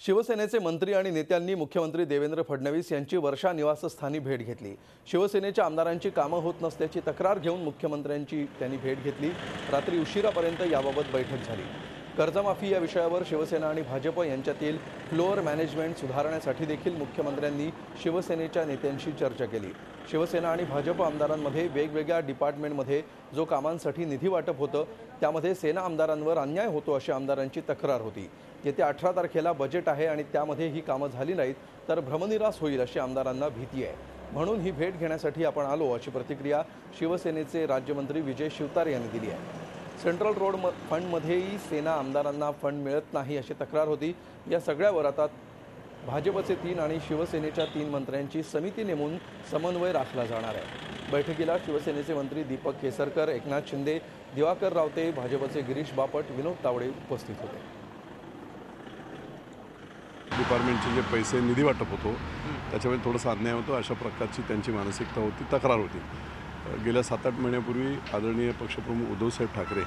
शिवसेनेचे मंत्री आणि नेत्यांनी मुख्यमंत्री देवेंद्र फडणवीस यांची वर्षा निवासस्थानी भेट घेतली। शिवसेनेच्या आमदारांची कामं होत नसल्याची तक्रार घेऊन मुख्यमंत्र्यांची त्यांनी भेट घेतली। रात्री उशिरापर्यंत याबाबत बैठक झाली। कर्जमाफी या विषयावर शिवसेना आणि भाजप यांच्यातील फ्लोअर मॅनेजमेंट सुधारण्यासाठी देखील मुख्यमंत्र्यांनी शिवसेनेच्या नेत्यांशी चर्चा केली। शिवसेना आणि भाजप आमदारांमध्ये वेगवेगळ्या डिपार्टमेंटमध्ये जो कामांसाठी निधी वाटप होतं त्यामध्ये सेना आमदारांवर अन्याय होतो अशी आमदारांची तक्रार होती। येत्या 18 तारखेला बजेट आहे आणि त्यामध्ये ही कामं झाली नाहीत तर भ्रमनिरास होईल अशी आमदारांना भीती आहे, म्हणून ही भेट घेण्यासाठी आपण आलो अशी प्रतिक्रिया शिवसेनेचे राज्यमंत्री विजय शिवतारे यांनी दिली आहे। सेंट्रल रोड फंडमध्येही सेना आमदारांना फंड मिळत नाही अशी तक्रार होती। या सगळ्यावर आता भाजपचे 3 आणि शिवसेनेच्या 3 मंत्र्यांची समिती नेमून समन्वय राखला जाणार आहे। बैठकीला शिवसेनेचे मंत्री दीपक केसरकर, एकनाथ शिंदे, दिवाकर रावते, भाजपचे गिरीश बापट, विनोद तावडे उपस्थित होते। डिपार्टमेंटचे जे पैसे निधी वाटप होतो त्याच्यामध्ये थोडासा अन्याय होतो अशा प्रकारची त्यांची मानसिकता होती, तक्रार होती। गेल्या 7-8 महिन्यापूर्वी आदरणीय पक्षप्रमुख उद्धवसाहेब ठाकरे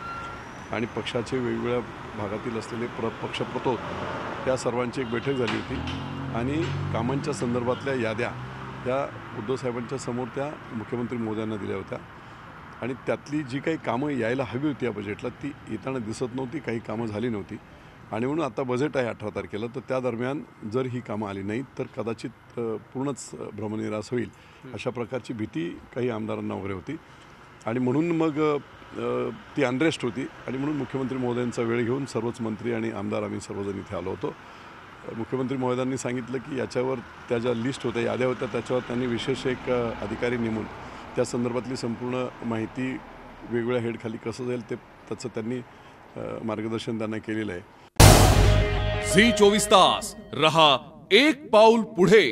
आणि पक्षाचे वेगवेगळ्या भागातील असलेले पक्षप्रतोद त्या सर्वांची एक बैठक झाली होती आणि कामांच्या संदर्भातल्या याद्या त्या उद्धवसाहेबांच्या समोर त्या मुख्यमंत्री महोदयांना दिल्या होत्या आणि त्यातली जी काही कामं यायला हवी होती या बजेटला ती येताना दिसत नव्हती, काही कामं झाली नव्हती आणि म्हणून आता बजेट आहे 18 तारखेला, तर त्या दरम्यान जर ही कामं आली नाहीत तर कदाचित पूर्णच भ्रमनिरास होईल अशा प्रकारची भीती काही आमदारांना वगैरे होती आणि म्हणून मग ती अनरेस्ट होती आणि म्हणून मुख्यमंत्री महोदयांचा वेळ घेऊन सर्वच मंत्री आणि आमदार आम्ही सर्वजण इथे आलो होतो। मुख्यमंत्री महोदयांनी सांगितलं की याच्यावर त्या ज्या लिस्ट होत्या, याद्या होत्या, त्याच्यावर त्यांनी विशेष एक अधिकारी नेमून त्या संदर्भातली संपूर्ण माहिती वेगवेगळ्या हेडखाली कसं जाईल त्याचं त्यांनी मार्गदर्शन त्यांना केलेलं आहे। झी 24 तास रहा एक पाऊल पुढे।